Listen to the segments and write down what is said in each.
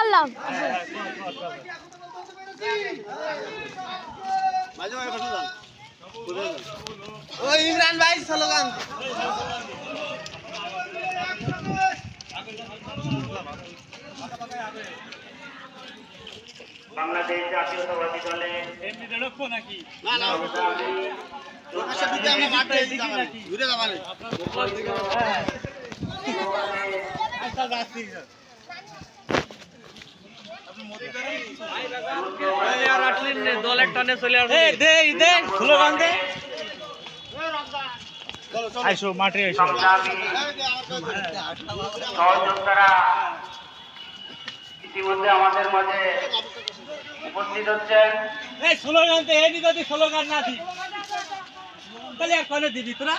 করলাম। ইমরান ভাই স্লোগান বাংলাদেশ জাতীয়তাবাদী দলে দলের টানে চলে আসবে স্লোগান দে আইসো মাঠে আইসো সহযোদ্ধারা ইতিমধ্যে আমাদের মাঝে উপস্থিত হচ্ছেন। এই স্লোগান দে এনি যদি স্লোগান না দি তাহলে আর কোনে দিবি তোরা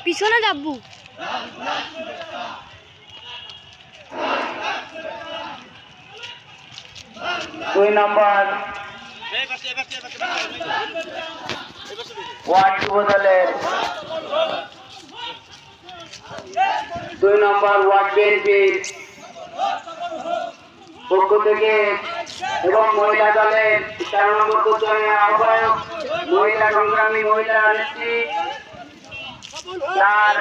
পিছনে যাবো। দুই নম্বর ওয়ার্ড যুব দলের 2 নম্বর ওয়ার্ড বিএনপির পক্ষ থেকে এবং মহিলা দলের 13 নম্বর বুথের আহ্বায়ক মহিলা সংগ্রামী মহিলা নেত্রী তার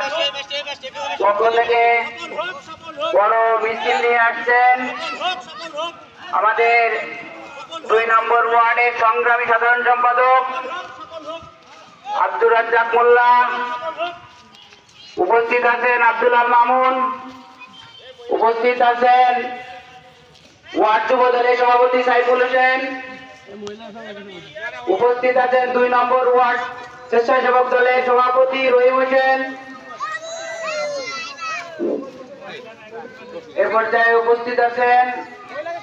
পক্ষ থেকে বড় মিছিল নিয়ে আসছেন আমাদের 2 নম্বর ওয়ার্ডের সংগ্রামী সাধারণ সম্পাদক আব্দুর রাজ্জাক মোল্লা, উপস্থিত আছেন আব্দুল আল মামুন, উপস্থিত আছেন ওয়ার্ড যুব দলের সভাপতি সাইফুল হোসেন, উপস্থিত আছেন 2 নম্বর ওয়ার্ড স্বেচ্ছাসেবক দলের সভাপতি রহিম হোসেন। এ পর্যায়ে উপস্থিত আছেন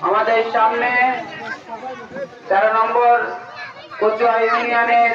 আমাদের সামনে 13 নম্বর কচুয়া ইউনিয়নের